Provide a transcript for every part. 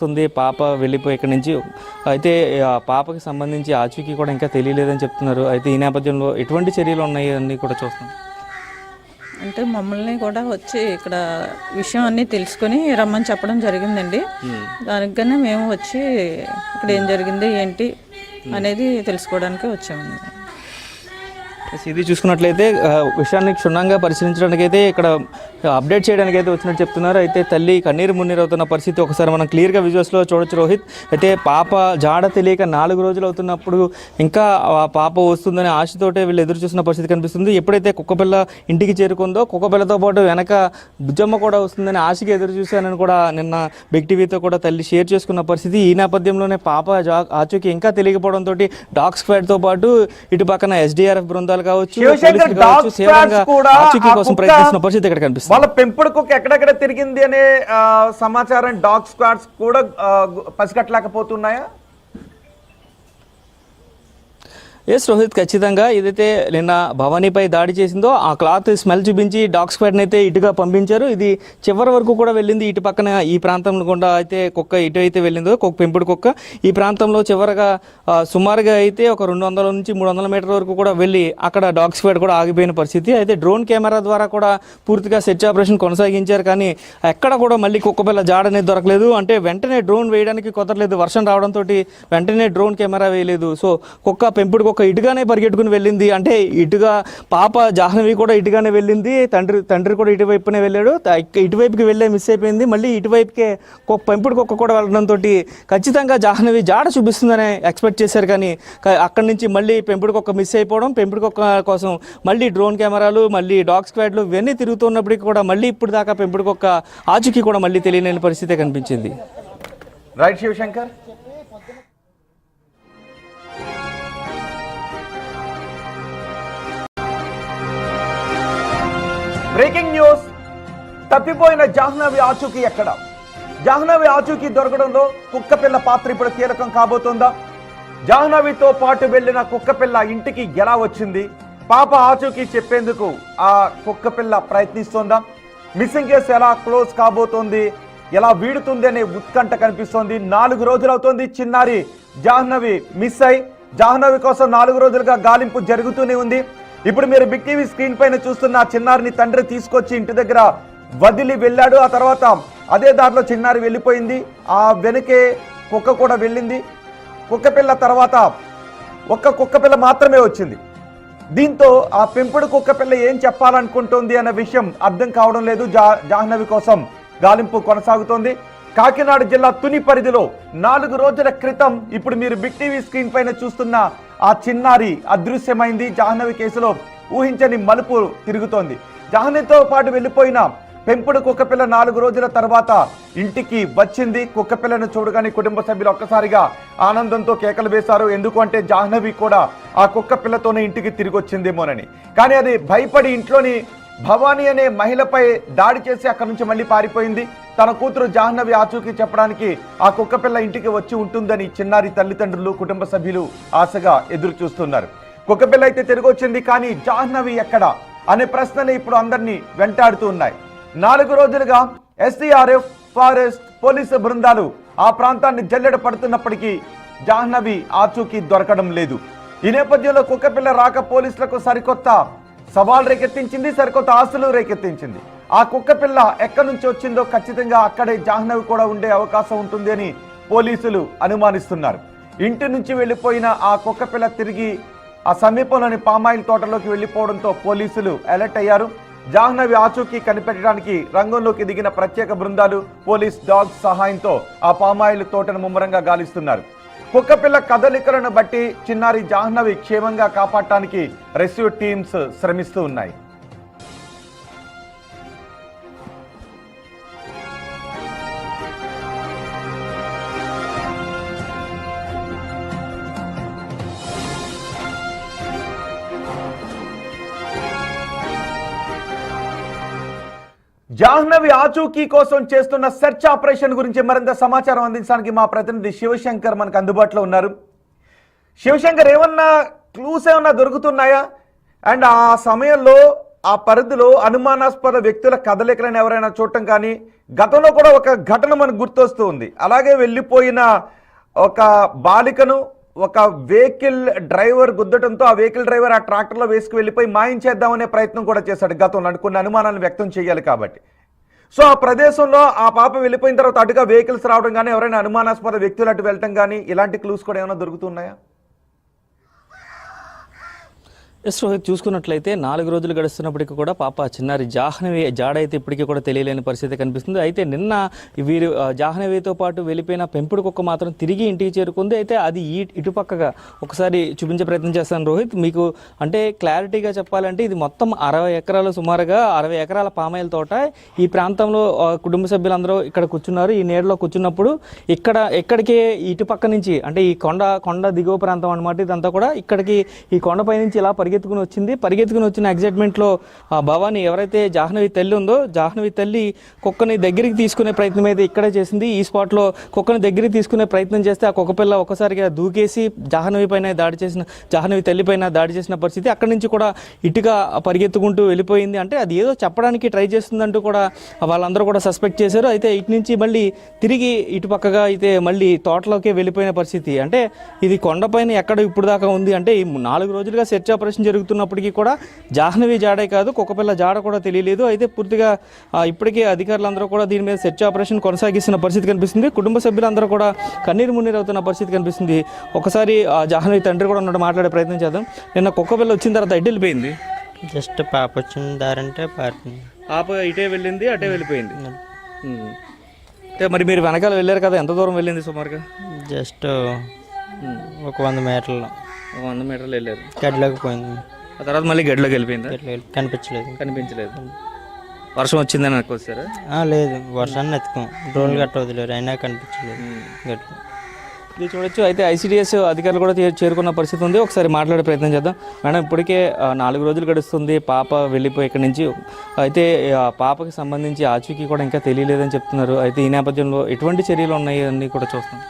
ఉంది పాప వెళ్ళిపోయి ఇక్కడి నుంచి. అయితే ఆ పాపకి సంబంధించి ఆచూకీ కూడా ఇంకా తెలియలేదని చెప్తున్నారు. అయితే ఈ నేపథ్యంలో ఎటువంటి చర్యలు ఉన్నాయి అన్నీ కూడా చూస్తున్నాం. అంటే మమ్మల్ని కూడా వచ్చి ఇక్కడ విషయం అన్నీ తెలుసుకొని రమ్మని చెప్పడం జరిగిందండి. దానికన్నా మేము వచ్చి ఇక్కడ ఏం జరిగింది ఏంటి అనేది తెలుసుకోవడానికి వచ్చామండి. ఇది చూసుకున్నట్లయితే విషయాన్ని క్షుణ్ణంగా పరిశీలించడానికి అయితే ఇక్కడ అప్డేట్ చేయడానికి అయితే వచ్చినట్టు చెప్తున్నారు. అయితే తల్లి కన్నీరు మున్నీరు అవుతున్న పరిస్థితి ఒకసారి మనం క్లియర్గా విజువల్స్లో చూడొచ్చు రోహిత్. అయితే పాప జాడ తెలియక 4 రోజులు అవుతున్నప్పుడు ఇంకా పాప వస్తుందనే ఆశతోటే వీళ్ళు ఎదురు చూస్తున్న పరిస్థితి కనిపిస్తుంది. ఎప్పుడైతే కుక్కపిల్ల ఇంటికి చేరుకుందో కుక్కపిల్లతో పాటు వెనక బుజ్జమ్మ కూడా వస్తుందని ఆశకి ఎదురు చూశానని కూడా నిన్న బిగ్ టీవీతో కూడా తల్లి షేర్ చేసుకున్న పరిస్థితి. ఈ నేపథ్యంలోనే పాప ఆచూకీ ఇంకా తెలియకపోవడంతో డాగ్ స్క్వాడ్తో పాటు ఇటు పక్కన ఎస్డీఆర్ఎఫ్ బృందాలు కావచ్చు, కోసం ప్రయత్నిస్తున్న పరిస్థితి ఇక్కడ కనిపిస్తుంది. వాళ్ళ పెంపుడు కుక్క ఎక్కడెక్కడ తిరిగింది అనే సమాచారం డాగ్ స్క్వాడ్స్ కూడా పసిగట్టలేకపోతున్నాయా? ఎస్ రోహిత్, ఖచ్చితంగా ఏదైతే నిన్న భవానీపై దాడి చేసిందో ఆ క్లాత్ స్మెల్ చూపించి డాగ్ స్క్వాడ్ని అయితే ఇటుగా పంపించారు. ఇది చివరి వరకు కూడా వెళ్ళింది. ఇటు పక్కన ఈ ప్రాంతంలో కూడా అయితే కుక్క ఇటు అయితే వెళ్ళిందో పెంపుడు కుక్క ఈ ప్రాంతంలో చివరగా సుమారుగా అయితే ఒక 200 నుంచి 300 మీటర్ల వరకు కూడా వెళ్ళి అక్కడ డాగ్ స్క్వాడ్ కూడా ఆగిపోయిన పరిస్థితి. అయితే డ్రోన్ కెమెరా ద్వారా కూడా పూర్తిగా సెర్చ్ ఆపరేషన్ కొనసాగించారు. కానీ ఎక్కడ కూడా మళ్ళీ కుక్కపిల్ల జాడ అనేది దొరకలేదు. అంటే వెంటనే డ్రోన్ వేయడానికి కుదరలేదు, వర్షం రావడంతో వెంటనే డ్రోన్ కెమెరా వేయలేదు. సో పెంపుడు కుక్క ఇటుగానే పరిగెట్టుకుని వెళ్ళింది. అంటే ఇటుగా పాప జాహ్నవి కూడా ఇటుగానే వెళ్ళింది, తండ్రి కూడా ఇటువైపునే వెళ్ళాడు. ఇటువైపుకి వెళ్ళే మిస్ అయిపోయింది. మళ్ళీ ఇటువైపుకే పెంపుడు కుక్క కూడా వెళ్ళడంతో ఖచ్చితంగా జాహ్నవి జాడ చూపిస్తుందని ఎక్స్పెక్ట్ చేశారు. కానీ అక్కడి నుంచి మళ్ళీ పెంపుడు కుక్క మిస్ అయిపోవడం, పెంపుడు కుక్క కోసం మళ్ళీ డ్రోన్ కెమెరాలు, మళ్ళీ డాగ్ స్క్వాడ్లు ఇవన్నీ తిరుగుతున్నప్పటికీ కూడా మళ్ళీ ఇప్పుడు దాకా పెంపుడు కుక్క ఆచూకీ కూడా మళ్ళీ తెలియని పరిస్థితి కనిపించింది. రైట్ శివశంకర్. బ్రేకింగ్ న్యూస్, తప్పిపోయిన జాహ్నవి ఆచూకీ ఎక్కడ? జాహ్నవి ఆచూకీ దొరకడంలో కుక్కపిల్ల పాత్ర ఇప్పుడు కీలకం కాబోతుందా? జాహ్నవితో పాటు వెళ్లిన కుక్కపిల్ల ఇంటికి ఎలా వచ్చింది? పాప ఆచూకీ చెప్పేందుకు ఆ కుక్కపిల్ల ప్రయత్నిస్తోందా? మిస్సింగ్ కేసు ఎలా క్లోజ్ కాబోతోంది, ఎలా వీడుతుంది అనే ఉత్కంఠ కనిపిస్తోంది. 4 రోజులు అవుతోంది చిన్నారి జాహ్నవి మిస్ అయి. జాహ్నవి కోసం 4 రోజులుగా గాలింపు జరుగుతూనే ఉంది. ఇప్పుడు మీరు బిగ్ టీవీ స్క్రీన్ పైన చూస్తున్న చిన్నారిని తండ్రి తీసుకొచ్చి ఇంటి దగ్గర వదిలి వెళ్ళాడు. ఆ తర్వాత అదే దారిలో చిన్నారి వెళ్ళిపోయింది. ఆ వెనుకే కుక్క కూడా వెళ్ళింది. కుక్కపిల్ల తర్వాత ఒక్క కుక్కపిల్ల మాత్రమే వచ్చింది. దీంతో ఆ పెంపుడు కుక్కపిల్ల ఏం చెప్పాలనుకుంటోంది అన్న విషయం అర్థం కావడం లేదు. జాహ్నవి కోసం గాలింపు కొనసాగుతోంది. కాకినాడ జిల్లా తుని పరిధిలో 4 రోజుల క్రితం ఇప్పుడు మీరు బిగ్ టీవీ స్క్రీన్ పైన చూస్తున్న ఆ చిన్నారి అదృశ్యమైంది. జాహ్నవి కేసులో ఊహించని మలుపు తిరుగుతోంది. జాహ్నవితో పాటు వెళ్ళిపోయిన పెంపుడు కుక్కపిల్ల 4 రోజుల తర్వాత ఇంటికి వచ్చింది. కుక్కపిల్లను చూడగానే కుటుంబ సభ్యులు ఒక్కసారిగా ఆనందంతో కేకలు వేశారు. ఎందుకంటే జాహ్నవి కూడా ఆ కుక్కపిల్లతోనే ఇంటికి తిరిగి వచ్చిందేమోనని. కానీ అది భయపడి ఇంట్లోని భవానీ అనే మహిళపై దాడి చేసి అక్కడి నుంచి మళ్ళీ పారిపోయింది. తన కూతురు జాహ్నవి ఆచూకీ చెప్పడానికి ఆ కుక్కపిల్ల ఇంటికి వచ్చి ఉంటుందని చిన్నారి తల్లిదండ్రులు, కుటుంబ సభ్యులు ఆశగా ఎదురు చూస్తున్నారు. కుక్కపిల్ల అయితే తిరిగి వచ్చింది, కానీ జాహ్నవి ఎక్కడ అనే ప్రశ్నలు ఇప్పుడు అందరినీ వెంటాడుతూ ఉన్నాయి. 4 రోజులుగా ఎస్డీఆర్ఎఫ్, ఫారెస్ట్, పోలీసు బృందాలు ఆ ప్రాంతాన్ని జల్లెడ పడుతున్నప్పటికీ జాహ్నవి ఆచూకీ దొరకడం లేదు. ఈ నేపథ్యంలో కుక్కపిల్ల రాక పోలీసులకు సరికొత్త సవాల్ రేకెత్తించింది, సరికొత్త ఆశలు రేకెత్తించింది. ఆ కుక్కపిల్ల ఎక్కడి నుంచి వచ్చిందో ఖచ్చితంగా అక్కడే జాహ్నవి కూడా ఉండే అవకాశం ఉంటుంది అని పోలీసులు అనుమానిస్తున్నారు. ఇంటి నుంచి వెళ్ళిపోయిన ఆ కుక్కపిల్ల తిరిగి ఆ సమీపంలోని పామాయిల్ తోటలోకి వెళ్ళిపోవడంతో పోలీసులు అలర్ట్ అయ్యారు. జాహ్నవి ఆచూకీ కనిపెట్టడానికి రంగంలోకి దిగిన ప్రత్యేక బృందాలు, పోలీస్ డాగ్స్ సహాయంతో ఆ పామాయిల్ తోటను ముమ్మరంగా గాలిస్తున్నారు. కుక్కపిల్ల కదలికలను బట్టి చిన్నారి జాహ్నవి క్షేమంగా కాపాడటానికి రెస్క్యూ టీమ్స్ శ్రమిస్తూ ఉన్నాయి. జాహ్నవి ఆచూకీ కోసం చేస్తున్న సెర్చ్ ఆపరేషన్ గురించి మరింత సమాచారం అందించడానికి మా ప్రతినిధి శివశంకర్ మనకు అందుబాటులో ఉన్నారు. శివశంకర్, ఏమన్నా క్లూస్ ఏమన్నా దొరుకుతున్నాయా? అండ్ ఆ సమయంలో ఆ పరిధిలో అనుమానాస్పద వ్యక్తుల కదలికలను ఎవరైనా చూడటం కానీ, గతంలో కూడా ఒక ఘటన మనకు గుర్తొస్తూ ఉంది. అలాగే వెళ్ళిపోయిన ఒక బాలికను ఒక వెహికల్ డ్రైవర్ గుద్దటంతో ఆ వెహికల్ డ్రైవర్ ఆ ట్రాక్టర్లో వేసుకు వెళ్ళిపోయి మాయించేద్దామనే ప్రయత్నం కూడా చేశాడు గతంలో, కొన్ని అనుమానాలను వ్యక్తం చేయాలి కాబట్టి. సో ఆ ప్రదేశంలో ఆ పాప వెళ్ళిపోయిన తర్వాత అటుగా వెహికల్స్ రావడం కానీ, ఎవరైనా అనుమానాస్పద వ్యక్తులు అటు వెళ్ళటం కానీ, ఇలాంటి క్లూస్ కూడా ఏమైనా దొరుకుతున్నాయా? ఎస్ రోహిత్, చూసుకున్నట్లయితే 4 రోజులు గడుస్తున్నప్పటికీ కూడా పాప చిన్నారి జాహ్నవి జాడ అయితే ఇప్పటికీ కూడా తెలియలేని పరిస్థితి కనిపిస్తుంది. అయితే నిన్న వీరు జాహ్నవితో పాటు వెళ్ళిపోయిన పెంపుడు కుక్క మాత్రం తిరిగి ఇంటికి చేరుకుంది. అయితే అది ఇటుపక్కగా ఒకసారి చూపించే ప్రయత్నం చేస్తాను రోహిత్ మీకు. అంటే క్లారిటీగా చెప్పాలంటే ఇది మొత్తం 60 ఎకరాలు, సుమారుగా 60 ఎకరాల పామాయిల్ తోట. ఈ ప్రాంతంలో కుటుంబ సభ్యులందరూ ఇక్కడ కూర్చున్నారు. ఈ నీడలో కూర్చున్నప్పుడు ఎక్కడికి ఇటుపక్క నుంచి, అంటే ఈ కొండ దిగువ ప్రాంతం అనమాట ఇదంతా కూడా, ఇక్కడికి ఈ కొండపై నుంచి ఇలా పరిగెత్తుకుని వచ్చిన ఎగ్జైట్మెంట్లో భవానీ ఎవరైతే జాహ్నవి తల్లి ఉందో, జాహ్నవి తల్లి కుక్కని దగ్గరికి తీసుకునే ప్రయత్నం అయితే ఇక్కడే చేసింది. ఈ స్పాట్లో కుక్కని దగ్గరికి తీసుకునే ప్రయత్నం చేస్తే ఆ కుక్క పిల్ల ఒక్కసారిగా దూకేసి జాహ్నవి తల్లి పైన దాడి చేసిన పరిస్థితి. అక్కడి నుంచి కూడా ఇటుగా పరిగెత్తుకుంటూ వెళ్ళిపోయింది. అంటే అది ఏదో చెప్పడానికి ట్రై చేస్తుందంటూ కూడా వాళ్ళందరూ కూడా సస్పెక్ట్ చేశారు. అయితే ఇటు నుంచి మళ్ళీ తిరిగి ఇటుపక్కగా అయితే మళ్ళీ తోటలోకి వెళ్ళిపోయిన పరిస్థితి. అంటే ఇది కొండపైన ఎక్కడ ఇప్పుడు దాకా ఉంది. అంటే ఈ 4 రోజులుగా సెర్చ్ ఆపరేషన్ జరుగుతున్నప్పటికీ కూడా జాహ్నవి జాడే కాదు, కుక్కపిల్ల జాడ కూడా తెలియలేదు. అయితే పూర్తిగా ఇప్పటికే అధికారులందరూ కూడా దీని మీద సెర్చ్ ఆపరేషన్ కొనసాగిస్తున్న పరిస్థితి కనిపిస్తుంది. కుటుంబ సభ్యులందరూ కూడా కన్నీరు మున్నీరు అవుతున్న పరిస్థితి కనిపిస్తుంది. ఒకసారి జాహ్నవి తండ్రి కూడా ఉన్నాడు, మాట్లాడే ప్రయత్నం చేద్దాం. నిన్న కుక్కపిల్ల వచ్చిన తర్వాత ఎటు వెళ్ళిపోయింది? జస్ట్ పాప వచ్చిన దారంటే పాప ఇటే వెళ్ళింది, అటే వెళ్ళిపోయింది. అంటే మరి మీరు వెనకాల వెళ్ళారు కదా, ఎంత దూరం వెళ్ళింది సుమారుగా? జస్ట్ ఒక 100 మీటర్లు 100 మీటర్లు వెళ్ళారు. గడ్డలోకి పోయింది. ఆ తర్వాత మళ్ళీ గడ్డలోకి వెళ్ళిపోయిందా? కనిపించలేదు. వర్షం వచ్చిందని అనుకోవచ్చారా? లేదు, వర్షాన్ని ఎత్తుకోం, డ్రోన్లు గట్ట వదిలేరు, అయినా కనిపించలేదు గడ్డ. ఇది చూడొచ్చు. అయితే ఐసిడిఎస్ అధికారులు కూడా చేరుకున్న పరిస్థితి ఉంది. ఒకసారి మాట్లాడే ప్రయత్నం చేద్దాం. మేడం, ఇప్పటికే 4 రోజులు గడుస్తుంది పాప వెళ్ళిపోయి ఇక్కడి నుంచి. అయితే పాపకి సంబంధించి ఆచూకీ కూడా ఇంకా తెలియలేదని చెప్తున్నారు. అయితే ఈ నేపథ్యంలో ఎటువంటి చర్యలు ఉన్నాయి అన్నీ కూడా చూస్తాం.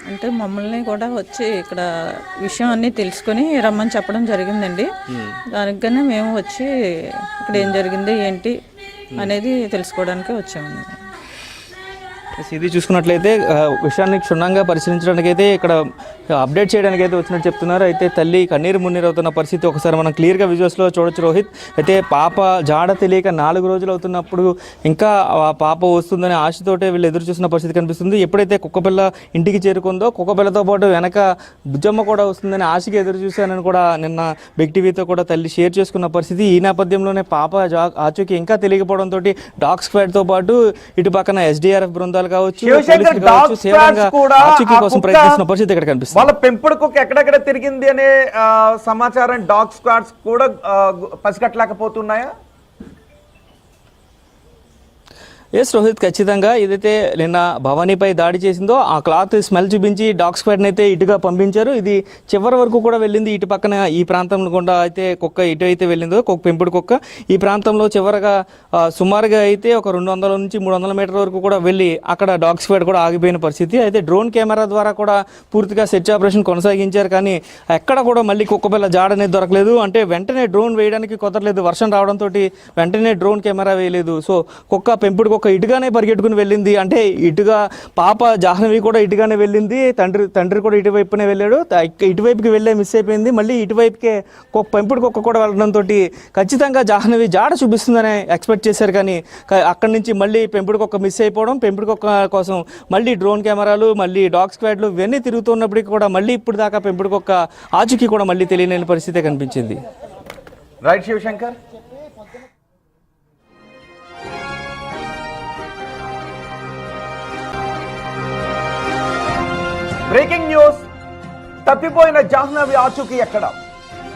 అంటే మమ్మల్ని కూడా వచ్చి ఇక్కడ విషయం అన్నీ తెలుసుకొని రమ్మని చెప్పడం జరిగిందండి. దానికన్నా మేము వచ్చి ఇక్కడ ఏం జరిగింది ఏంటి అనేది తెలుసుకోవడానికి వచ్చామండి. ఇది చూసుకున్నట్లయితే విషయాన్ని క్షుణ్ణంగా పరిశీలించడానికి అయితే ఇక్కడ అప్డేట్ చేయడానికి అయితే వచ్చినట్టు చెప్తున్నారు. అయితే తల్లి కన్నీరు మున్నీరు అవుతున్న పరిస్థితి ఒకసారి మనం క్లియర్గా విజువల్స్లో చూడొచ్చు రోహిత్. అయితే పాప జాడ తెలియక 4 రోజులు అవుతున్నప్పుడు ఇంకా పాప వస్తుందని ఆశతోటే వీళ్ళు ఎదురు చూసిన పరిస్థితి కనిపిస్తుంది. ఎప్పుడైతే కుక్కపిల్ల ఇంటికి చేరుకుందో, కుక్కపిల్లతో పాటు వెనక బుజ్జమ్మ కూడా వస్తుందని ఆశకి ఎదురు చూశానని కూడా నిన్న బిగ్ టీవీతో కూడా తల్లి షేర్ చేసుకున్న పరిస్థితి. ఈ నేపథ్యంలోనే పాప ఆచూకీ ఇంకా తెలియకపోవడంతో డాగ్ స్క్వాడ్తో పాటు ఇటు పక్కన ఎస్డీఆర్ఎఫ్ బృందాలు కావచ్చు, ఆచూకీ కోసం ప్రయత్నిస్తున్న పరిస్థితి ఇక్కడ కనిపిస్తుంది. వాళ్ళ పెంపుడు కుక్క ఎక్కడెక్కడ తిరిగింది అనే సమాచారం డాగ్ స్క్వాడ్స్ కూడా పసిగట్టలేకపోతున్నాయా? ఎస్ రోహిత్, ఖచ్చితంగా ఏదైతే నిన్న భవానీపై దాడి చేసిందో ఆ క్లాత్ స్మెల్ చూపించి డాగ్ స్క్వాడ్ని అయితే ఇటుగా పంపించారు. ఇది చివరి వరకు కూడా వెళ్ళింది. ఇటు పక్కన ఈ ప్రాంతంలో కూడా అయితే కుక్క ఇటు అయితే వెళ్ళిందో పెంపుడు కుక్క ఈ ప్రాంతంలో చివరగా సుమారుగా అయితే ఒక 200 నుంచి 300 మీటర్ల వరకు కూడా వెళ్ళి అక్కడ డాగ్ స్క్వాడ్ కూడా ఆగిపోయిన పరిస్థితి. అయితే డ్రోన్ కెమెరా ద్వారా కూడా పూర్తిగా సెర్చ్ ఆపరేషన్ కొనసాగించారు. కానీ ఎక్కడ కూడా మళ్ళీ కుక్కపిల్ల జాడ అనేది దొరకలేదు. అంటే వెంటనే డ్రోన్ వేయడానికి కుదరలేదు, వర్షం రావడంతో వెంటనే డ్రోన్ కెమెరా వేయలేదు. సో పెంపుడు కుక్క ఇటుగానే పరిగెట్టుకుని వెళ్ళింది. అంటే ఇటుగా పాప జాహ్నవి కూడా ఇటుగానే వెళ్ళింది, తండ్రి కూడా ఇటువైపునే వెళ్ళాడు. ఇటువైపుకి వెళ్ళే మిస్ అయిపోయింది. మళ్ళీ ఇటువైపుకే పెంపుడు కుక్క కూడా వెళ్ళడంతో ఖచ్చితంగా జాహ్నవి జాడ చూపిస్తుందని ఎక్స్పెక్ట్ చేశారు. కానీ అక్కడి నుంచి మళ్ళీ పెంపుడు కుక్క మిస్ అయిపోవడం, పెంపుడు కుక్క కోసం మళ్ళీ డ్రోన్ కెమెరాలు, మళ్ళీ డాగ్ స్క్వాడ్లు ఇవన్నీ తిరుగుతున్నప్పటికీ కూడా మళ్ళీ ఇప్పుడు దాకా పెంపుడు కుక్క ఆచూకీ కూడా మళ్ళీ తెలియని పరిస్థితి కనిపించింది. రైట్ శివశంకర్. Breaking news. తప్పిపోయిన జాహ్నవి ఆచూకీ ఎక్కడ?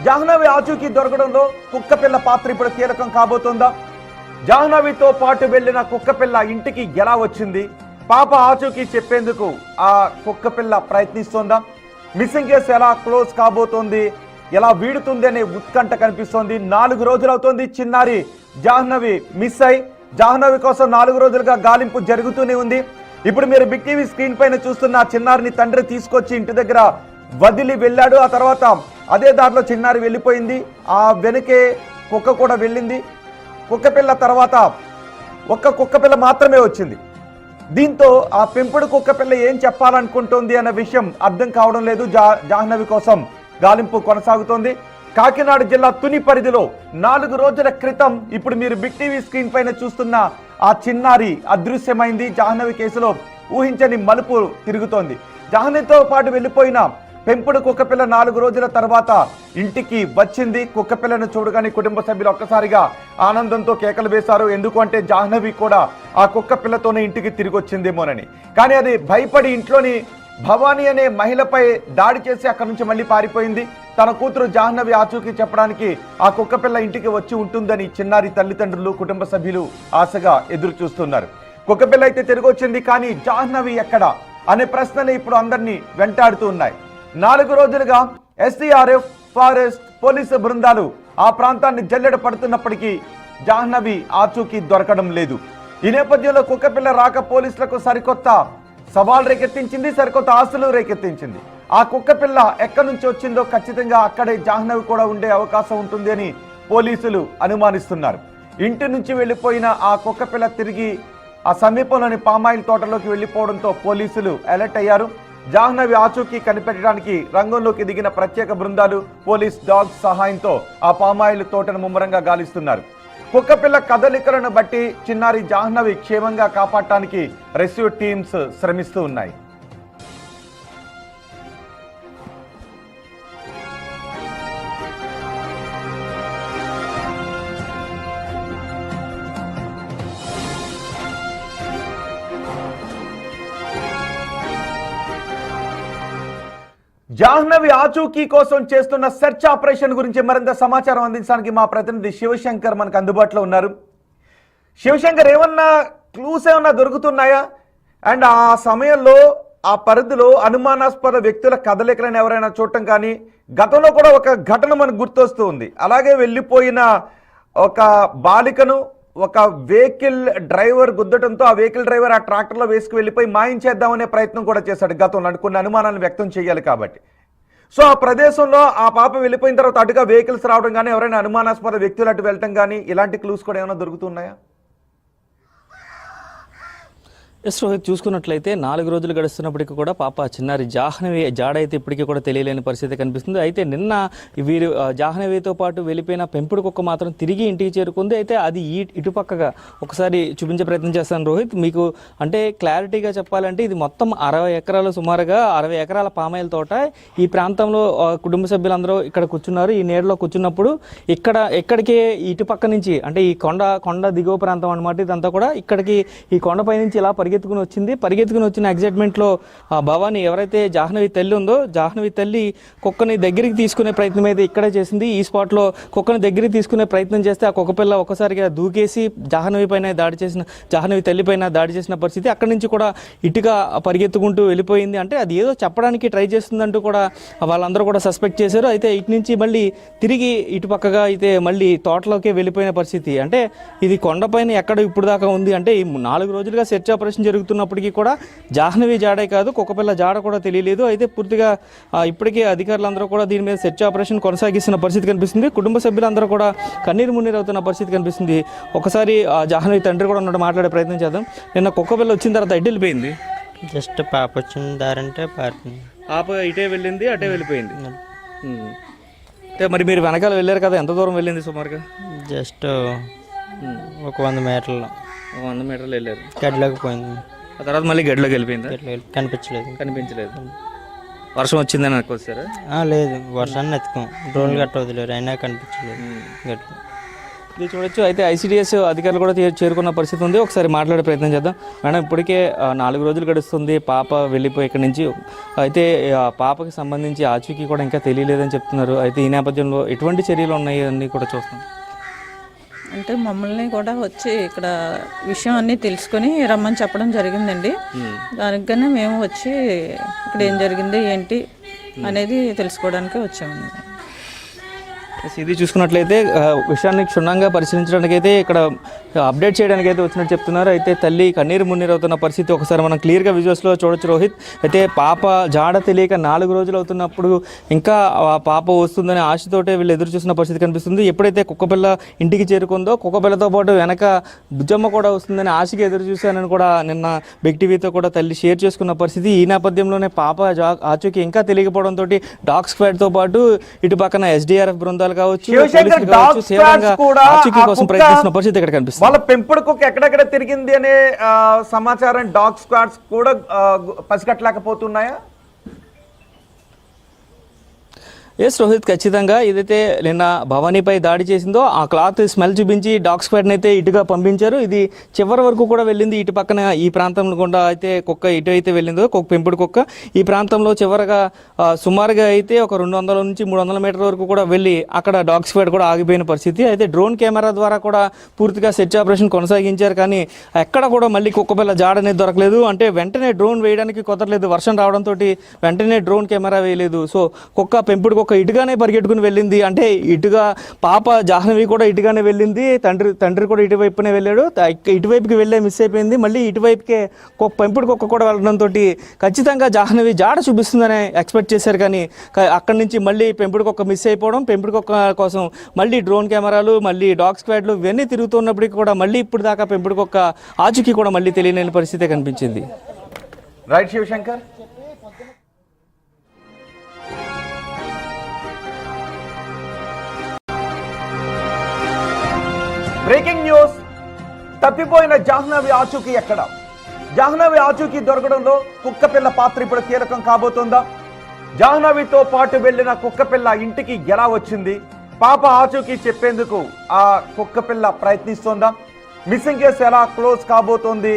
జాహ్నవి ఆచూకీ దొరకడంలో కుక్కపిల్ల పాత్ర ఇప్పుడు కీలకం కాబోతుందా? జాహ్నవితో పాటు వెళ్ళిన కుక్కపిల్ల ఇంటికి ఎలా వచ్చింది? పాప ఆచూకీ చెప్పేందుకు ఆ కుక్కపిల్ల ప్రయత్నిస్తోందా? మిస్సింగ్ కేసు ఎలా క్లోజ్ కాబోతోంది, ఎలా వీడుతుంది అనే ఉత్కంఠ కనిపిస్తోంది. 4 రోజులు అవుతోంది చిన్నారి జాహ్నవి మిస్ అయి. జాహ్నవి కోసం 4 రోజులుగా గాలింపు జరుగుతూనే ఉంది. ఇప్పుడు మీరు బిగ్ టీవీ స్క్రీన్ పైన చూస్తున్న చిన్నారిని తండ్రి తీసుకొచ్చి ఇంటి దగ్గర వదిలి వెళ్ళాడు. ఆ తర్వాత అదే దారిలో చిన్నారి వెళ్ళిపోయింది. ఆ వెనకే కుక్క కూడా వెళ్ళింది. కుక్క పిల్ల తర్వాత ఒక్క కుక్క పిల్ల మాత్రమే వచ్చింది. దీంతో ఆ పెంపుడు కుక్క పిల్ల ఏం చెప్పాలనుకుంటోంది అన్న విషయం అర్థం కావడం లేదు. జాహ్నవి కోసం గాలింపు కొనసాగుతోంది. కాకినాడ జిల్లా తుని పరిధిలో 4 రోజుల క్రితం ఇప్పుడు మీరు బిగ్ టీవీ స్క్రీన్ పైన చూస్తున్న ఆ చిన్నారి అదృశ్యమైంది. జాహ్నవి కేసులో ఊహించని మలుపు తిరుగుతోంది. జాహ్నవితో పాటు వెళ్ళిపోయిన పెంపుడు కుక్కపిల్ల 4 రోజుల తర్వాత ఇంటికి వచ్చింది. కుక్కపిల్లను చూడగానే కుటుంబ సభ్యులు ఒక్కసారిగా ఆనందంతో కేకలు వేశారు. ఎందుకంటే జాహ్నవి కూడా ఆ కుక్కపిల్లతోనే ఇంటికి తిరిగి వచ్చిందేమోనని. కానీ అది భయపడి ఇంట్లోని భవానీ అనే మహిళపై దాడి చేసి అక్కడి నుంచి మళ్ళీ పారిపోయింది. తన కూతురు జాహ్నవి ఆచూకీ చెప్పడానికి ఆ కుక్కపిల్ల ఇంటికి వచ్చి ఉంటుందని చిన్నారి తల్లిదండ్రులు, కుటుంబ సభ్యులు ఆశగా ఎదురు చూస్తున్నారు. కుక్కపిల్ల అయితే తిరిగి వచ్చింది, కానీ జాహ్నవి ఎక్కడ అనే ప్రశ్నలు ఇప్పుడు అందరినీ వెంటాడుతూ ఉన్నాయి. 4 రోజులుగా SDRF, ఫారెస్ట్, పోలీసు బృందాలు ఆ ప్రాంతాన్ని జల్లెడ పడుతున్నప్పటికీ జాహ్నవి ఆచూకీ దొరకడం లేదు. ఈ నేపథ్యంలో కుక్కపిల్ల రాక పోలీసులకు సరికొత్త సవాల్ రేకెత్తించింది, సరికొత్త ఆశలు రేకెత్తించింది. ఆ కుక్కపిల్ల ఎక్కడి నుంచి వచ్చిందో ఖచ్చితంగా అక్కడే జాహ్నవి కూడా ఉండే అవకాశం ఉంటుంది అని పోలీసులు అనుమానిస్తున్నారు. ఇంటి నుంచి వెళ్ళిపోయిన ఆ కుక్కపిల్ల తిరిగి ఆ సమీపంలోని పామాయిల్ తోటలోకి వెళ్ళిపోవడంతో పోలీసులు అలర్ట్ అయ్యారు. జాహ్నవి ఆచూకీ కనిపెట్టడానికి రంగంలోకి దిగిన ప్రత్యేక బృందాలు, పోలీస్ డాగ్స్ సహాయంతో ఆ పామాయిల్ తోటను ముమ్మరంగా గాలిస్తున్నారు. కుక్కపిల్ల కదలికలను బట్టి చిన్నారి జాహ్నవి క్షేమంగా కాపాడటానికి రెస్క్యూ టీమ్స్ శ్రమిస్తూ ఉన్నాయి. జాహ్నవి ఆచూకీ కోసం చేస్తున్న సెర్చ్ ఆపరేషన్ గురించి మరింత సమాచారం అందించడానికి మా ప్రతినిధి శివశంకర్ మనకు అందుబాటులో ఉన్నారు. శివశంకర్, ఏమన్నా క్లూస్ ఏమన్నా దొరుకుతున్నాయా? అండ్ ఆ సమయంలో ఆ పరిధిలో అనుమానాస్పద వ్యక్తుల కదలికలను ఎవరైనా చూడటం కానీ, గతంలో కూడా ఒక ఘటన మనకు గుర్తొస్తూ ఉంది. అలాగే వెళ్ళిపోయిన ఒక బాలికను ఒక వెహికల్ డ్రైవర్ గుద్దటంతో ఆ వెహికల్ డ్రైవర్ ఆ ట్రాక్టర్లో వేసుకు వెళ్ళిపోయి మాయించేద్దామనే ప్రయత్నం కూడా చేశాడు గతంలో. కొన్ని అనుమానాలను వ్యక్తం చేయాలి కాబట్టి. సో ఆ ప్రదేశంలో ఆ పాప వెళ్ళిపోయిన తర్వాత అటుగా వెహికల్స్ రావడం కానీ, ఎవరైనా అనుమానాస్పద వ్యక్తులు అటు వెళ్ళటం కానీ, ఇలాంటి క్లూస్ కూడా ఏమైనా దొరుకుతున్నాయా? ఎస్ రోహిత్, చూసుకున్నట్లయితే 4 రోజులు గడుస్తున్నప్పటికీ కూడా పాప చిన్నారి జాహ్నవి జాడ అయితే ఇప్పటికీ కూడా తెలియలేని పరిస్థితి కనిపిస్తుంది. అయితే నిన్న వీరు జాహ్నవితో పాటు వెళ్ళిపోయిన పెంపుడు కుక్క మాత్రం తిరిగి ఇంటికి చేరుకుంది. అయితే అది ఇటుపక్కగా ఒకసారి చూపించే ప్రయత్నం చేస్తాను రోహిత్ మీకు. అంటే క్లారిటీగా చెప్పాలంటే ఇది మొత్తం 60 ఎకరాలు, సుమారుగా 60 ఎకరాల పామాయిల్ తోట. ఈ ప్రాంతంలో కుటుంబ సభ్యులందరూ ఇక్కడ కూర్చున్నారు. ఈ నీడలో కూర్చున్నప్పుడు ఎక్కడికి ఇటుపక్క నుంచి, అంటే ఈ కొండ దిగువ ప్రాంతం అనమాట ఇదంతా కూడా, ఇక్కడికి ఈ కొండపై నుంచి ఇలా పరిగెత్తుకుని వచ్చిన ఎగ్జైట్మెంట్లో భవానీ, ఎవరైతే జాహ్నవి తల్లి ఉందో, జాహ్నవి తల్లి కుక్కని దగ్గరికి తీసుకునే ప్రయత్నం అయితే ఇక్కడే చేసింది. ఈ స్పాట్లో కుక్కని దగ్గరికి తీసుకునే ప్రయత్నం చేస్తే ఆ కుక్కపిల్ల ఒక్కసారిగా దూకేసి జాహ్నవి తల్లి పైన దాడి చేసిన పరిస్థితి. అక్కడి నుంచి కూడా ఇటుగా పరిగెత్తుకుంటూ వెళ్ళిపోయింది. అంటే అది ఏదో చెప్పడానికి ట్రై చేస్తుందంటూ కూడా వాళ్ళందరూ కూడా సస్పెక్ట్ చేశారు. అయితే ఇటు నుంచి మళ్ళీ తిరిగి ఇటుపక్కగా అయితే మళ్ళీ తోటలోకి వెళ్ళిపోయిన పరిస్థితి. అంటే ఇది కొండపైన ఎక్కడ ఇప్పుడు దాకా ఉంది. అంటే ఈ 4 రోజులుగా సెర్చ్ ఆపరేషన్ జరుగుతున్నప్పటికీ కూడా జాహ్నవి జాడే కాదు, కుక్కపిల్ల జాడ కూడా తెలియలేదు. అయితే పూర్తిగా ఇప్పటికే అధికారులందరూ కూడా దీని మీద సెర్చ్ ఆపరేషన్ కొనసాగిస్తున్న పరిస్థితి కనిపిస్తుంది. కుటుంబ సభ్యులందరూ కూడా కన్నీరు మున్నీరు అవుతున్న పరిస్థితి కనిపిస్తుంది. ఒకసారి జాహ్నవి తండ్రి కూడా ఉన్నట్టు మాట్లాడే ప్రయత్నం చేద్దాం. నిన్న కుక్కపిల్ల వచ్చిన తర్వాత ఎటు వెళ్ళిపోయింది? జస్ట్ పాప వచ్చిన దారంటే పారిపోయింది. పాప ఇటే వెళ్ళింది, అటే వెళ్ళిపోయింది. అంటే మరి మీరు వెనకాల వెళ్ళారు కదా, ఎంత దూరం వెళ్ళింది సుమారుగా? జస్ట్ ఒక 100 మీటర్లు 100 మీటర్లు వెళ్ళారు. గడ్డలోకి పోయింది. ఆ తర్వాత మళ్ళీ గడ్డలోకి వెళ్ళిపోయిందా? కనిపించలేదు. వర్షం వచ్చిందని అనుకోవచ్చారా? లేదు, వర్షాన్ని ఎత్తుకోం, డ్రోన్ గట్ట వదిలేరు, అయినా కనిపించలేదు గట్ట. ఇది చూడొచ్చు. అయితే ICDS అధికారులు కూడా చేరుకున్న పరిస్థితి ఉంది. ఒకసారి మాట్లాడే ప్రయత్నం చేద్దాం. మేడం, ఇప్పటికే 4 రోజులు గడుస్తుంది పాప వెళ్ళిపోయి ఇక్కడి నుంచి. అయితే పాపకి సంబంధించి ఆచూకీ కూడా ఇంకా తెలియలేదని చెప్తున్నారు. అయితే ఈ నేపథ్యంలో ఎటువంటి చర్యలు ఉన్నాయి అన్నీ కూడా చూస్తాం. అంటే మమ్మల్ని కూడా వచ్చి ఇక్కడ విషయం అన్నీ తెలుసుకొని రమ్మని చెప్పడం జరిగిందండి. దానికన్నా మేము వచ్చి ఇక్కడ ఏం జరిగింది ఏంటి అనేది తెలుసుకోవడానికి వచ్చామండి. ఇది చూసుకున్నట్లయితే విషయాన్ని క్షుణ్ణంగా పరిశీలించడానికి అయితే ఇక్కడ అప్డేట్ చేయడానికి అయితే వచ్చినట్టు చెప్తున్నారు. అయితే తల్లి కన్నీరు మున్నీరు అవుతున్న పరిస్థితి ఒకసారి మనం క్లియర్గా విజువల్స్లో చూడొచ్చు రోహిత్. అయితే పాప జాడ తెలియక 4 రోజులు అవుతున్నప్పుడు ఇంకా ఆ పాప వస్తుందనే ఆశతోటే వీళ్ళు ఎదురు చూసిన పరిస్థితి కనిపిస్తుంది. ఎప్పుడైతే కుక్కపిల్ల ఇంటికి చేరుకుందో కుక్కపిల్లతో పాటు వెనక బుజ్జమ్మ కూడా వస్తుందని ఆశకి ఎదురు చూశానని కూడా నిన్న బిగ్ టీవీతో కూడా తల్లి షేర్ చేసుకున్న పరిస్థితి. ఈ నేపథ్యంలోనే పాప ఆచూకీ ఇంకా తెలియకపోవడంతో డాగ్ స్క్వాడ్తో పాటు ఇటు పక్కన ఎస్డీఆర్ఎఫ్ బృందాలు కావచ్చు, పోలీసులు కావచ్చు, తీవ్రంగా ఆచూకీ కోసం ప్రయత్నిస్తున్న పరిస్థితి ఇక్కడ కనిపిస్తుంది. వాళ్ళ పెంపుడు కుక్క ఎక్కడెక్కడ తిరిగింది అనే సమాచారం డాగ్ స్క్వాడ్స్ కూడా పసిగట్టలేకపోతున్నాయా? ఎస్ రోహిత్, ఖచ్చితంగా ఏదైతే నిన్న భవానీపై దాడి చేసిందో ఆ క్లాత్ స్మెల్ చూపించి డాగ్ స్క్వాడ్ని అయితే ఇటుగా పంపించారు. ఇది చివరి వరకు కూడా వెళ్ళింది. ఇటు పక్కన ఈ ప్రాంతంలో కూడా అయితే కుక్క ఇటు అయితే వెళ్ళిందో పెంపుడు కుక్క ఈ ప్రాంతంలో చివరగా సుమారుగా అయితే ఒక 200 నుంచి 300 మీటర్ల వరకు కూడా వెళ్ళి అక్కడ డాగ్ స్క్వాడ్ కూడా ఆగిపోయిన పరిస్థితి. అయితే డ్రోన్ కెమెరా ద్వారా కూడా పూర్తిగా సెర్చ్ ఆపరేషన్ కొనసాగించారు. కానీ ఎక్కడ కూడా మళ్ళీ కుక్కపిల్ల జాడ అనేది దొరకలేదు. అంటే వెంటనే డ్రోన్ వేయడానికి కుదరలేదు, వర్షం రావడంతో వెంటనే డ్రోన్ కెమెరా వేయలేదు. సో కుక్క పెంపుడు కుక్క ఇటుగానే పరిగెట్టుకుని వెళ్ళింది. అంటే ఇటుగా పాప జాహ్నవి కూడా ఇటుగానే వెళ్ళింది, తండ్రి కూడా ఇటువైపునే వెళ్ళాడు. ఇటువైపుకి వెళ్ళే మిస్ అయిపోయింది. మళ్ళీ ఇటువైపుకే పెంపుడు కుక్క కూడా వెళ్ళడంతో ఖచ్చితంగా జాహ్నవి జాడ చూపిస్తుందని ఎక్స్పెక్ట్ చేశారు. కానీ అక్కడి నుంచి మళ్ళీ పెంపుడు కుక్క మిస్ అయిపోవడం, పెంపుడు కుక్క కోసం మళ్ళీ డ్రోన్ కెమెరాలు, మళ్ళీ డాగ్ స్క్వాడ్లు ఇవన్నీ తిరుగుతున్నప్పటికీ కూడా మళ్ళీ ఇప్పుడు దాకా పెంపుడు కుక్క ఆచూకీ కూడా మళ్ళీ తెలియలేని పరిస్థితి కనిపించింది. రైట్ శివశంకర్. బ్రేకింగ్ న్యూస్, తప్పిపోయిన జాహ్నవి ఆచూకీ ఎక్కడ? జాహ్నవి ఆచూకీ దొరకడంలో కుక్కపిల్ల పాత్ర ఇప్పుడు కీలకం కాబోతుందా? జాహ్నవితో పాటు వెళ్లిన కుక్కపిల్ల ఇంటికి ఎలా వచ్చింది? పాప ఆచూకీ చెప్పేందుకు ఆ కుక్కపిల్ల ప్రయత్నిస్తోందా? మిస్సింగ్ కేసు ఎలా క్లోజ్ కాబోతోంది,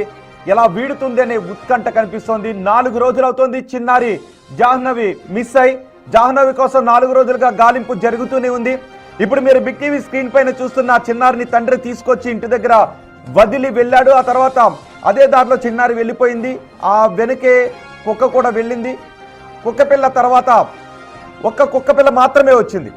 ఎలా వీడుతుంది అనే ఉత్కంఠ కనిపిస్తోంది. 4 రోజులు అవుతోంది చిన్నారి జాహ్నవి మిస్ అయి. జాహ్నవి కోసం 4 రోజులుగా గాలింపు జరుగుతూనే ఉంది. ఇప్పుడు మీరు బిగ్ టీవీ స్క్రీన్ పైన చూస్తున్న చిన్నారిని తండ్రి తీసుకొచ్చి ఇంటి దగ్గర వదిలి వెళ్ళాడు. ఆ తర్వాత అదే దారిలో చిన్నారి వెళ్ళిపోయింది. ఆ వెనుకే కుక్క కూడా వెళ్ళింది. కుక్కపిల్ల తర్వాత ఒక్క కుక్కపిల్ల మాత్రమే వచ్చింది.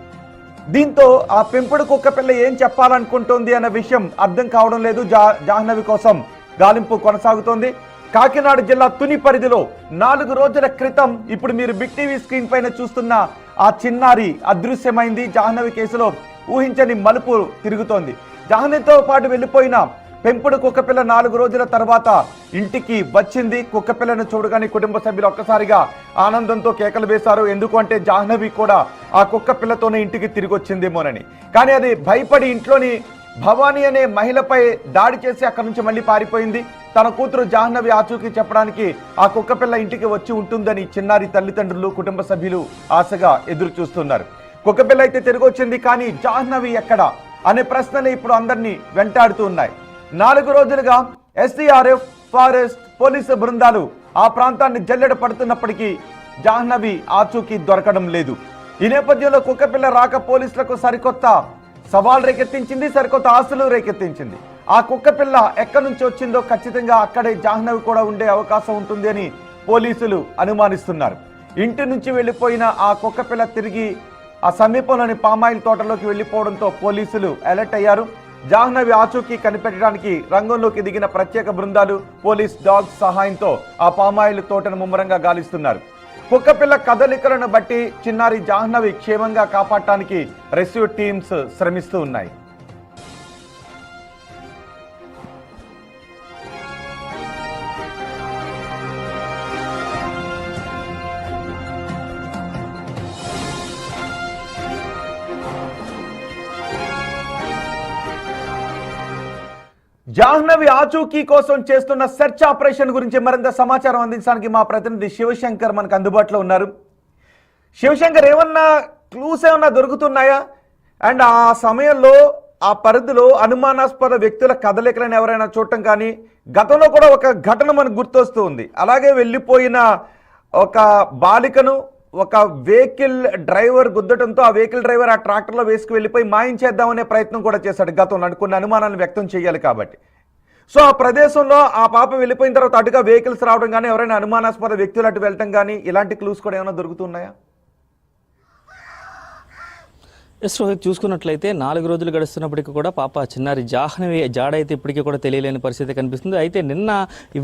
దీంతో ఆ పెంపుడు కుక్కపిల్ల ఏం చెప్పాలనుకుంటోంది అన్న విషయం అర్థం కావడం లేదు. జాహ్నవి కోసం గాలింపు కొనసాగుతోంది. కాకినాడ జిల్లా తుని పరిధిలో 4 రోజుల క్రితం ఇప్పుడు మీరు బిగ్ టీవీ స్క్రీన్ పైన చూస్తున్న ఆ చిన్నారి అదృశ్యమైంది. జాహ్నవి కేసులో ఊహించని మలుపు తిరుగుతోంది. జాహ్నవితో పాటు వెళ్ళిపోయిన పెంపుడు కుక్కపిల్ల 4 రోజుల తర్వాత ఇంటికి వచ్చింది. కుక్కపిల్లను చూడగానే కుటుంబ సభ్యులు ఒక్కసారిగా ఆనందంతో కేకలు వేశారు. ఎందుకంటే జాహ్నవి కూడా ఆ కుక్కపిల్లతోనే ఇంటికి తిరిగి వచ్చిందేమోనని. కానీ అది భయపడి ఇంట్లోని భవానీ అనే మహిళపై దాడి చేసి అక్కడి నుంచి మళ్ళీ పారిపోయింది. తన కూతురు జాహ్నవి ఆచూకీ చెప్పడానికి ఆ కుక్కపిల్ల ఇంటికి వచ్చి ఉంటుందని చిన్నారి తల్లిదండ్రులు, కుటుంబ సభ్యులు ఆశగా ఎదురు చూస్తున్నారు. కుక్కపిల్ల అయితే తిరిగి వచ్చింది, కానీ జాహ్నవి ఎక్కడ అనే ప్రశ్నలు ఇప్పుడు అందరినీ వెంటాడుతూ ఉన్నాయి. 4 రోజులుగా ఎస్డీఆర్ఎఫ్, ఫారెస్ట్, పోలీసు బృందాలు ఆ ప్రాంతాన్ని జల్లెడ పడుతున్నప్పటికీ జాహ్నవి ఆచూకీ దొరకడం లేదు. ఈ నేపథ్యంలో కుక్కపిల్ల రాక పోలీసులకు సరికొత్త సవాల్ రేకెత్తించింది, సరికొత్త ఆశలు రేకెత్తించింది. ఆ కుక్కపిల్ల ఎక్కడి నుంచి వచ్చిందో ఖచ్చితంగా అక్కడే జాహ్నవి కూడా ఉండే అవకాశం ఉంటుంది అని పోలీసులు అనుమానిస్తున్నారు. ఇంటి నుంచి వెళ్ళిపోయిన ఆ కుక్కపిల్ల తిరిగి ఆ సమీపంలోని పామాయిల్ తోటలోకి వెళ్ళిపోవడంతో పోలీసులు అలర్ట్ అయ్యారు. జాహ్నవి ఆచూకీ కనిపెట్టడానికి రంగంలోకి దిగిన ప్రత్యేక బృందాలు, పోలీస్ డాగ్స్ సహాయంతో ఆ పామాయిల్ తోటను ముమ్మరంగా గాలిస్తున్నారు. కుక్కపిల్ల కదలికలను బట్టి చిన్నారి జాహ్నవి క్షేమంగా కాపాడటానికి రెస్క్యూ టీమ్స్ శ్రమిస్తూ ఉన్నాయి. జాహ్నవి ఆచూకీ కోసం చేస్తున్న సెర్చ్ ఆపరేషన్ గురించి మరింత సమాచారం అందించడానికి మా ప్రతినిధి శివశంకర్ మనకు అందుబాటులో ఉన్నారు. శివశంకర్, ఏమన్నా క్లూస్ ఏమన్నా దొరుకుతున్నాయా? అండ్ ఆ సమయంలో ఆ పరిధిలో అనుమానాస్పద వ్యక్తుల కదలికలను ఎవరైనా చూడటం కానీ, గతంలో కూడా ఒక ఘటన మనకు గుర్తొస్తూ ఉంది. అలాగే వెళ్ళిపోయిన ఒక బాలికను ఒక వెహికల్ డ్రైవర్ గుద్దటంతో ఆ వెహికల్ డ్రైవర్ ఆ ట్రాక్టర్లో వేసుకు వెళ్ళిపోయి మాయించేద్దామనే ప్రయత్నం కూడా చేశాడు గతంలో. కొన్ని అనుమానాలను వ్యక్తం చేయాలి కాబట్టి. సో ఆ ప్రదేశంలో ఆ పాప వెళ్ళిపోయిన తర్వాత అటుగా వెహికల్స్ రావడం కానీ, ఎవరైనా అనుమానాస్పద వ్యక్తులు అటు వెళ్ళటం కానీ, ఇలాంటి క్లూస్ కూడా ఏమైనా దొరుకుతున్నాయా? ఎస్ రోహిత్, చూసుకున్నట్లయితే 4 రోజులు గడుస్తున్నప్పటికీ కూడా పాప చిన్నారి జాహ్నవి జాడ అయితే ఇప్పటికీ కూడా తెలియలేని పరిస్థితి కనిపిస్తుంది. అయితే నిన్న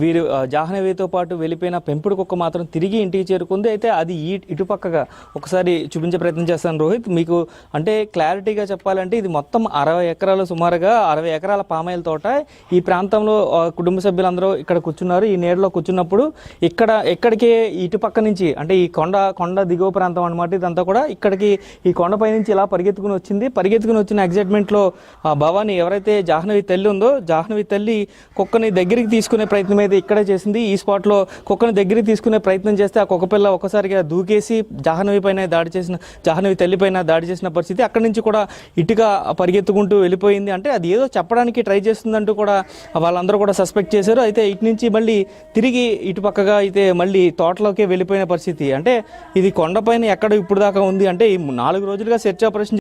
వీరు జాహ్నవితో పాటు వెళ్ళిపోయిన పెంపుడు కుక్క మాత్రం తిరిగి ఇంటికి చేరుకుంది. అయితే అది ఇటుపక్కగా ఒకసారి చూపించే ప్రయత్నం చేస్తాను రోహిత్ మీకు. అంటే క్లారిటీగా చెప్పాలంటే ఇది మొత్తం 60 ఎకరాలు, సుమారుగా 60 ఎకరాల పామాయిల్ తోట. ఈ ప్రాంతంలో కుటుంబ సభ్యులందరూ ఇక్కడ కూర్చున్నారు. ఈ నీడలో కూర్చున్నప్పుడు ఎక్కడికి ఇటుపక్క నుంచి, అంటే ఈ కొండ దిగువ ప్రాంతం అనమాట ఇదంతా కూడా, ఇక్కడికి ఈ కొండపై నుంచి ఇలా పరిగెత్తుకుని వచ్చిన ఎగ్జైట్మెంట్లో భవాని, ఎవరైతే జాహ్నవి తల్లి ఉందో, జాహ్నవి తల్లి కుక్కని దగ్గరికి తీసుకునే ప్రయత్నం అయితే ఇక్కడే చేసింది. ఈ స్పాట్లో కుక్కని దగ్గరికి తీసుకునే ప్రయత్నం చేస్తే ఆ కుక్క పిల్ల ఒక్కసారిగా దూకేసి జాహ్నవి తల్లి పైన దాడి చేసిన పరిస్థితి. అక్కడి నుంచి కూడా ఇటుగా పరిగెత్తుకుంటూ వెళ్ళిపోయింది. అంటే అది ఏదో చెప్పడానికి ట్రై చేస్తుందంటూ కూడా వాళ్ళందరూ కూడా సస్పెక్ట్ చేశారు. అయితే ఇటు నుంచి మళ్ళీ తిరిగి ఇటు పక్కగా అయితే మళ్ళీ తోటలోకి వెళ్ళిపోయిన పరిస్థితి. అంటే ఇది కొండపైన ఎక్కడ ఇప్పుడు దాకా ఉంది అంటే ఈ 4 రోజులుగా సెర్చ్ ఆపరేషన్